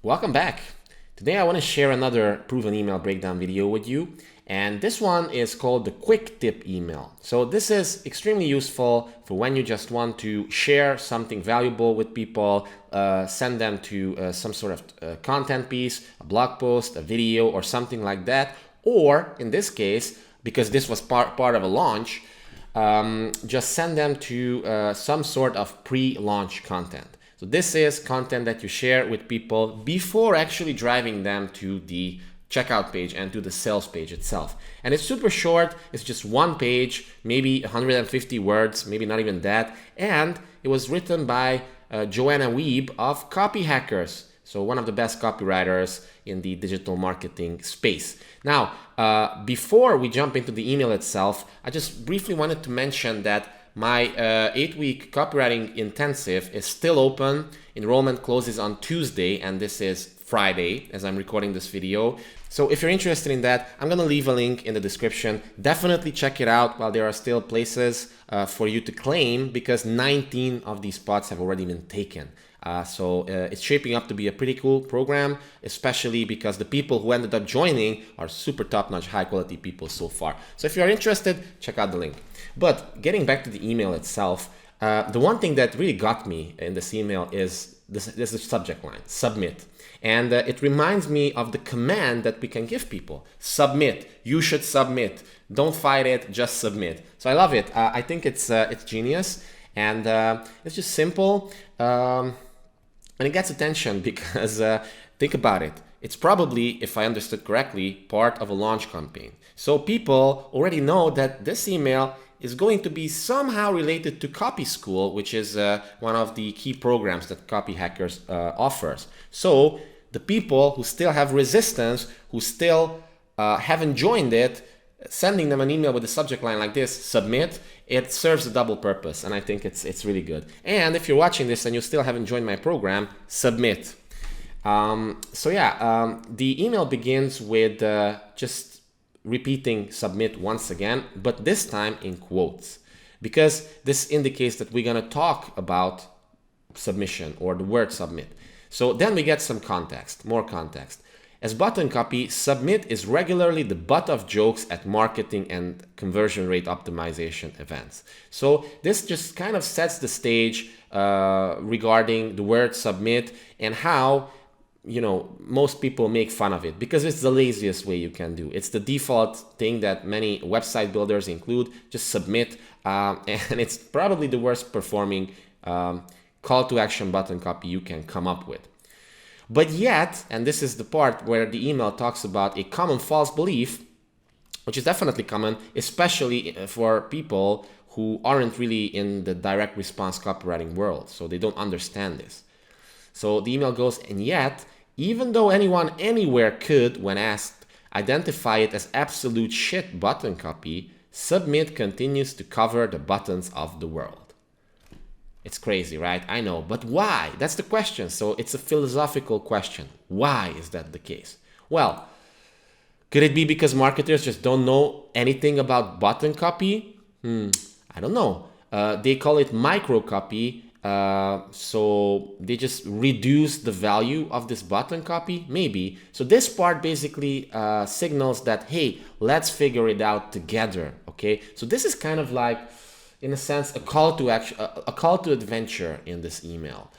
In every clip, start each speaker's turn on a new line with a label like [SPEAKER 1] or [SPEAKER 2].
[SPEAKER 1] Welcome back. Today I want to share another proven email breakdown video with you, and this one is called the quick tip email. So this is extremely useful for when you just want to share something valuable with people, send them to some sort of content piece, a blog post, a video, or something like that. Or in this case, because this was part of a launch, just send them to some sort of pre-launch content. So this is content that you share with people before actually driving them to the checkout page and to the sales page itself. And it's super short. It's just one page, maybe 150 words, maybe not even that. And it was written by Joanna Wiebe of CopyHackers. So one of the best copywriters in the digital marketing space. Now, before we jump into the email itself, I just briefly wanted to mention that my 8-week Copywriting Intensive is still open. Enrollment closes on Tuesday, and this is Friday as I'm recording this video. So if you're interested in that, I'm gonna leave a link in the description. Definitely check it out while there are still places for you to claim, because 19 of these spots have already been taken. So it's shaping up to be a pretty cool program, especially because the people who ended up joining are super top-notch, high-quality people so far. So if you're interested, check out the link. But getting back to the email itself, the one thing that really got me in this email is this subject line, submit. And it reminds me of the command that we can give people. Submit. You should submit. Don't fight it, just submit. So I love it. I think it's genius, and it's just simple. And it gets attention because think about it. It's probably, if I understood correctly, part of a launch campaign. So people already know that this email is going to be somehow related to Copy School, which is one of the key programs that CopyHackers offers. So the people who still have resistance, who still haven't joined it, sending them an email with a subject line like this, submit, it serves a double purpose, and I think it's really good. And if you're watching this and you still haven't joined my program, submit. The email begins with just repeating submit once again, but this time in quotes, because this indicates that we're gonna talk about submission or the word submit. So then we get some context, more context. As button copy, submit is regularly the butt of jokes at marketing and conversion rate optimization events. So this just kind of sets the stage regarding the word submit and how, you know, most people make fun of it because it's the laziest way you can do. It's the default thing that many website builders include, just submit, and it's probably the worst performing call to action button copy you can come up with. But yet, and this is the part where the email talks about a common false belief, which is definitely common, especially for people who aren't really in the direct response copywriting world, so they don't understand this. So the email goes, and yet, even though anyone anywhere could, when asked, identify it as absolute shit button copy, submit continues to cover the buttons of the world. It's crazy, right? I know, but why? That's the question. So it's a philosophical question. Why is that the case? Well, could it be because marketers just don't know anything about button copy? I don't know. They call it microcopy. So they just reduce the value of this button copy? Maybe. So this part basically signals that, hey, let's figure it out together, okay? So this is kind of like, in a sense, a call to action, a call to adventure in this email.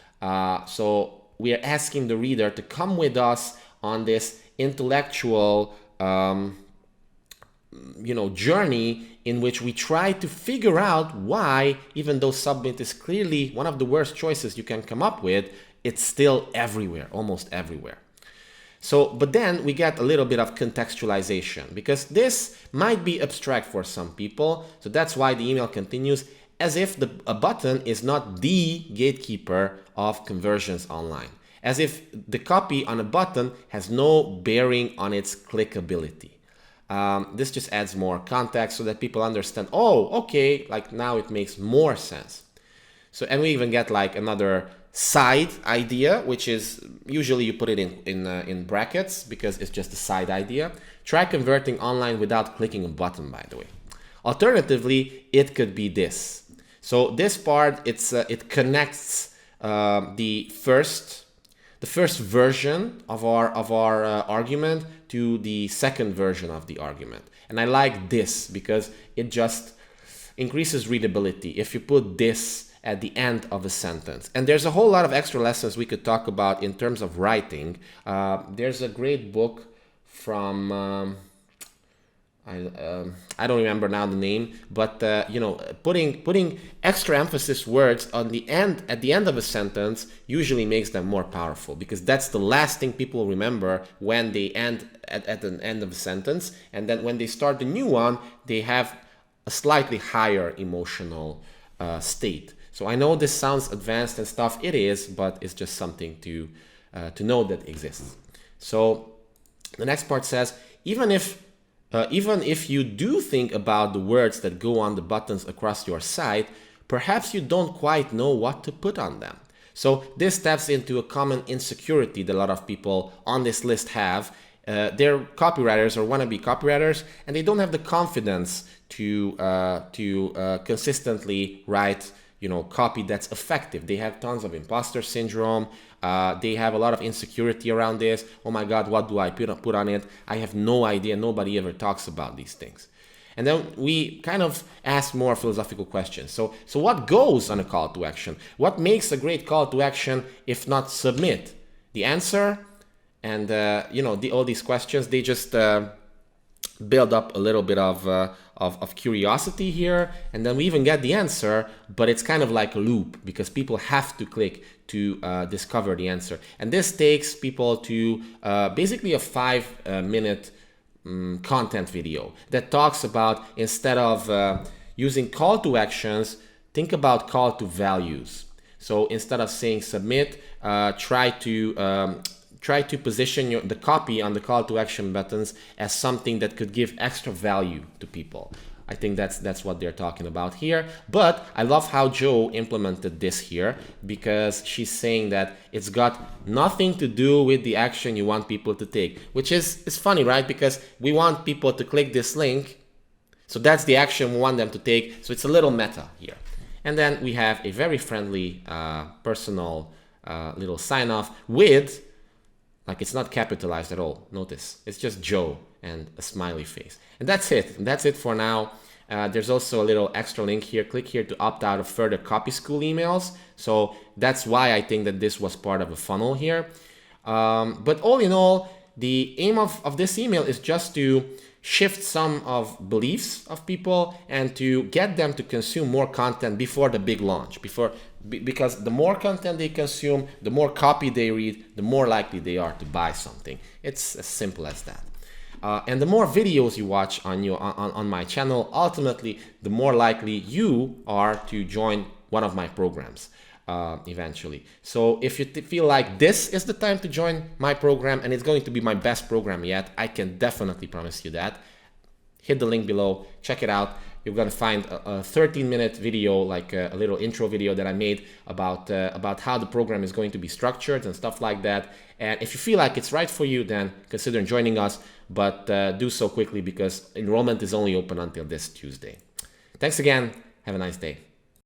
[SPEAKER 1] So we are asking the reader to come with us on this intellectual, journey in which we try to figure out why, even though submit is clearly one of the worst choices you can come up with, it's still everywhere, almost everywhere. So, but then we get a little bit of contextualization because this might be abstract for some people. So that's why the email continues as if a button is not the gatekeeper of conversions online, as if the copy on a button has no bearing on its clickability. This just adds more context so that people understand, oh, okay, like now it makes more sense. So, and we even get like another side idea, which is usually you put it in brackets because it's just a side idea. Try converting online without clicking a button, by the way. Alternatively, it could be this. So this part, it connects the the first version of our argument to the second version of the argument. And I like this because it just increases readability if you put this at the end of a sentence. And there's a whole lot of extra lessons we could talk about in terms of writing. There's a great book from I don't remember now the name, but you know, putting extra emphasis words on the end, at the end of a sentence, usually makes them more powerful, because that's the last thing people remember when they end at the end of a sentence, and then when they start the new one, they have a slightly higher emotional state. So I know this sounds advanced and stuff, it is, but it's just something to know that exists. So the next part says, even if you do think about the words that go on the buttons across your site, perhaps you don't quite know what to put on them. So this taps into a common insecurity that a lot of people on this list have. They're copywriters or wannabe copywriters, and they don't have the confidence to consistently write, you know, copy that's effective. They have tons of imposter syndrome. They have a lot of insecurity around this. Oh my God, what do I put on it? I have no idea. Nobody ever talks about these things. And then we kind of ask more philosophical questions. So what goes on a call to action? What makes a great call to action if not submit? The answer, and you know, all these questions, they just build up a little bit of curiosity here, and then we even get the answer, but it's kind of like a loop because people have to click to discover the answer. And this takes people to basically a 5-minute content video that talks about, instead of using call to actions, think about call to values. So instead of saying submit, try to position the copy on the call to action buttons as something that could give extra value to people. I think that's what they're talking about here. But I love how Joe implemented this here, because she's saying that it's got nothing to do with the action you want people to take, which is funny, right? Because we want people to click this link. So that's the action we want them to take. So it's a little meta here. And then we have a very friendly, personal little sign off with, like, it's not capitalized at all. Notice, it's just Joe and a smiley face. And that's it. That's it for now. There's also a little extra link here. Click here to opt out of further copy school emails. So that's why I think that this was part of a funnel here. But all in all, the aim of this email is just to shift some of beliefs of people and to get them to consume more content before the big launch. Because the more content they consume, the more copy they read, the more likely they are to buy something. It's as simple as that. And the more videos you watch on my channel, ultimately, the more likely you are to join one of my programs eventually. So if you feel like this is the time to join my program, and it's going to be my best program yet, I can definitely promise you that. Hit the link below, check it out. You're going to find a 13-minute video, like a little intro video that I made about how the program is going to be structured and stuff like that. And if you feel like it's right for you, then consider joining us, but do so quickly because enrollment is only open until this Tuesday. Thanks again. Have a nice day.